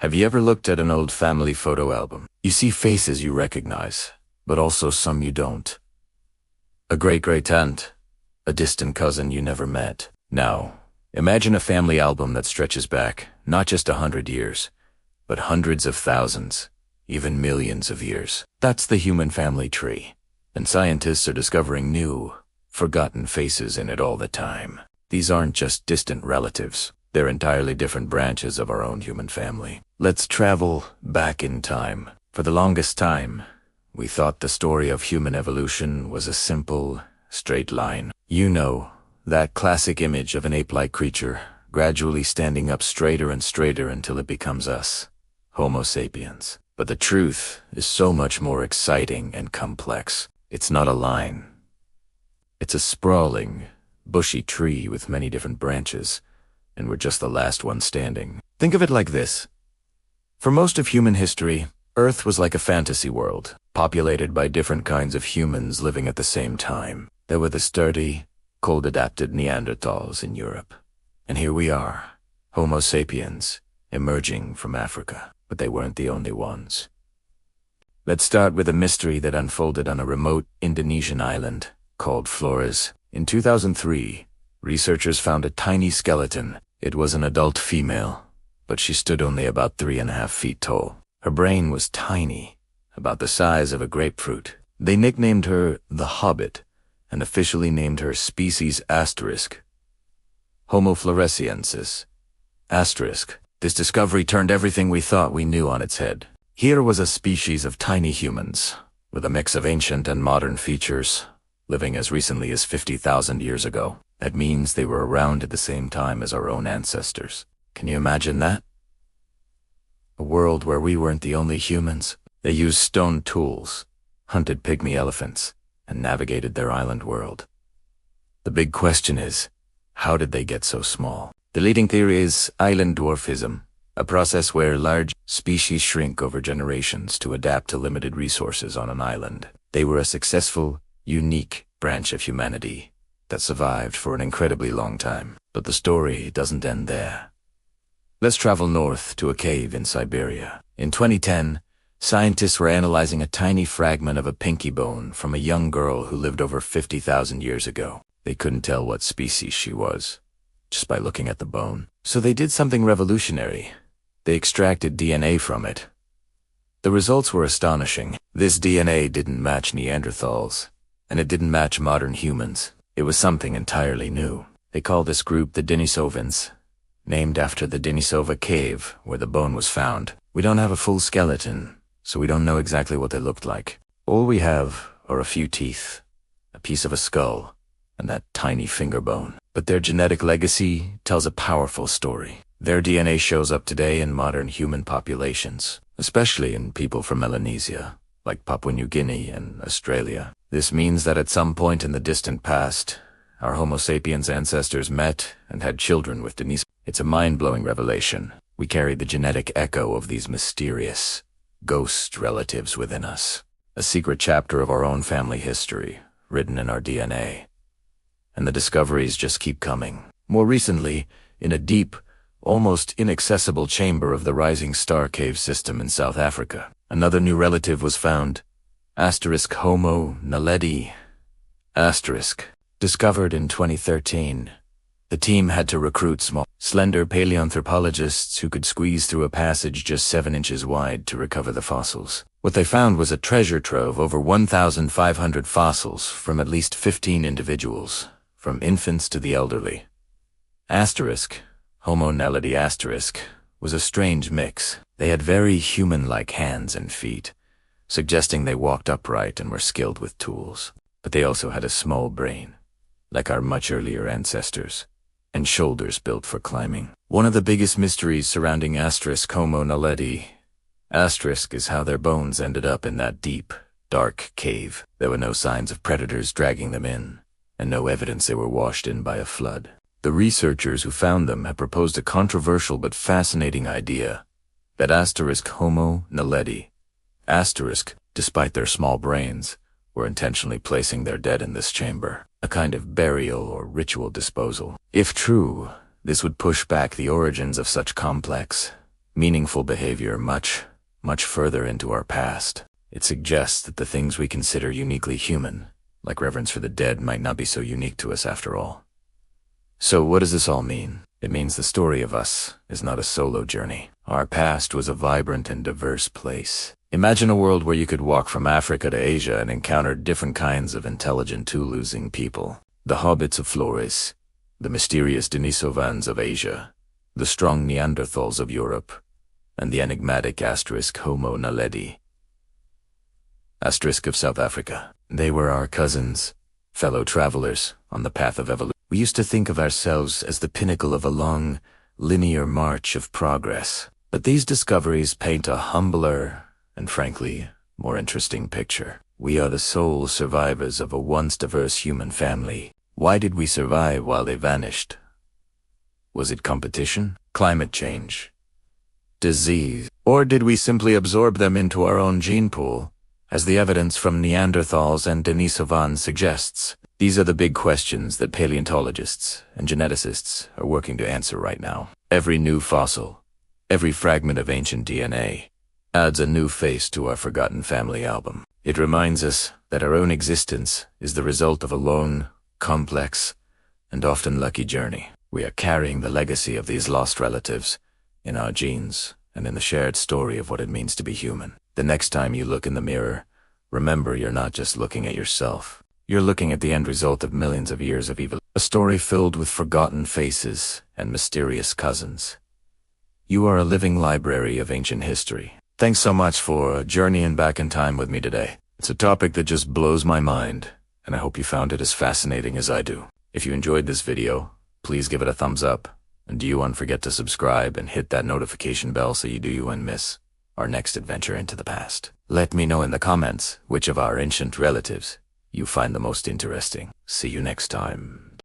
Have you ever looked at an old family photo album? You see faces you recognize, but also some you don't. A great-great-aunt, a distant cousin you never met. Now, imagine a family album that stretches back, not just 100 years, but hundreds of thousands, even millions of years. That's the human family tree, and scientists are discovering new, forgotten faces in it all the time. These aren't just distant relatives. They're entirely different branches of our own human family. Let's travel back in time. For the longest time, we thought the story of human evolution was a simple, straight line. You know, that classic image of an ape-like creature, gradually standing up straighter and straighter until it becomes us, Homo sapiens. But the truth is so much more exciting and complex. It's not a line. It's a sprawling, bushy tree with many different branches, and we're just the last one standing. Think of it like this. For most of human history, Earth was like a fantasy world, populated by different kinds of humans living at the same time. There were the sturdy, cold-adapted Neanderthals in Europe. And here we are, Homo sapiens, emerging from Africa. But they weren't the only ones. Let's start with a mystery that unfolded on a remote Indonesian island called Flores. In 2003, researchers found a tiny skeleton. It was an adult female, but she stood only about 3.5 feet tall. Her brain was tiny, about the size of a grapefruit. They nicknamed her the Hobbit and officially named her species Asterisk, Homo floresiensis. Asterisk. This discovery turned everything we thought we knew on its head. Here was a species of tiny humans, with a mix of ancient and modern features, living as recently as 50,000 years ago. That means they were around at the same time as our own ancestors. Can you imagine that? A world where we weren't the only humans. They used stone tools, hunted pygmy elephants, and navigated their island world. The big question is, how did they get so small? The leading theory is island dwarfism, a process where large species shrink over generations to adapt to limited resources on an island. They were a successful, unique branch of humanity that survived for an incredibly long time. But the story doesn't end there. Let's travel north to a cave in Siberia. In 2010, scientists were analyzing a tiny fragment of a pinky bone from a young girl who lived over 50,000 years ago. They couldn't tell what species she was, just by looking at the bone. So they did something revolutionary. They extracted DNA from it. The results were astonishing. This DNA didn't match Neanderthals, and it didn't match modern humans. It was something entirely new. They call this group the Denisovans, named after the Denisova cave where the bone was found. We don't have a full skeleton, so we don't know exactly what they looked like. All we have are a few teeth, a piece of a skull, and that tiny finger bone. But their genetic legacy tells a powerful story. Their DNA shows up today in modern human populations, especially in people from Melanesia, like Papua New Guinea and Australia. This means that at some point in the distant past, our Homo sapiens ancestors met and had children with Denis. It's a mind-blowing revelation. We carry the genetic echo of these mysterious, ghost relatives within us. A secret chapter of our own family history, written in our DNA. And the discoveries just keep coming. More recently, in a deep, almost inaccessible chamber of the Rising Star Cave system in South Africa, another new relative was found. Asterisk Homo naledi. Asterisk. Discovered in 2013. The team had to recruit small, slender paleoanthropologists who could squeeze through a passage just 7 inches wide to recover the fossils. What they found was a treasure trove, over 1,500 fossils from at least 15 individuals, from infants to the elderly. Asterisk, Homo naledi asterisk, was a strange mix. They had very human-like hands and feet, suggesting they walked upright and were skilled with tools. But they also had a small brain, like our much earlier ancestors, and shoulders built for climbing. One of the biggest mysteries surrounding asterisk Homo naledi asterisk is how their bones ended up in that deep, dark cave. There were no signs of predators dragging them in, and no evidence they were washed in by a flood. The researchers who found them have proposed a controversial but fascinating idea, that asterisk Homo naledi asterisk, despite their small brains, were intentionally placing their dead in this chamber, a kind of burial or ritual disposal. If true, this would push back the origins of such complex, meaningful behavior much further into our past. It suggests that the things we consider uniquely human, like reverence for the dead, might not be so unique to us after all. So what does this all mean? It means the story of us is not a solo journey. Our past was a vibrant and diverse place. Imagine a world where you could walk from Africa to Asia and encounter different kinds of intelligent tool-using people. The hobbits of Flores, the mysterious Denisovans of Asia, the strong Neanderthals of Europe, and the enigmatic Homo naledi of South Africa. They were our cousins, fellow travelers on the path of evolution. We used to think of ourselves as the pinnacle of a long, linear march of progress. But these discoveries paint a humbler and, frankly, more interesting picture. We are the sole survivors of a once diverse human family. Why did we survive while they vanished? Was it competition, climate change, disease, or did we simply absorb them into our own gene pool, as the evidence from Neanderthals and Denisovans suggests? These are the big questions that paleontologists and geneticists are working to answer right now. Every new fossil, every fragment of ancient DNA, adds a new face to our forgotten family album. It reminds us that our own existence is the result of a long, complex, and often lucky journey. We are carrying the legacy of these lost relatives in our genes and in the shared story of what it means to be human. The next time you look in the mirror, remember you're not just looking at yourself. You're looking at the end result of millions of years of evolution. A story filled with forgotten faces and mysterious cousins. You are a living library of ancient history. Thanks so much for journeying back in time with me today. It's a topic that just blows my mind, and I hope you found it as fascinating as I do. If you enjoyed this video, please give it a thumbs up, and do not forget to subscribe and hit that notification bell so you don't miss our next adventure into the past. Let me know in the comments which of our ancient relatives you find the most interesting. See you next time.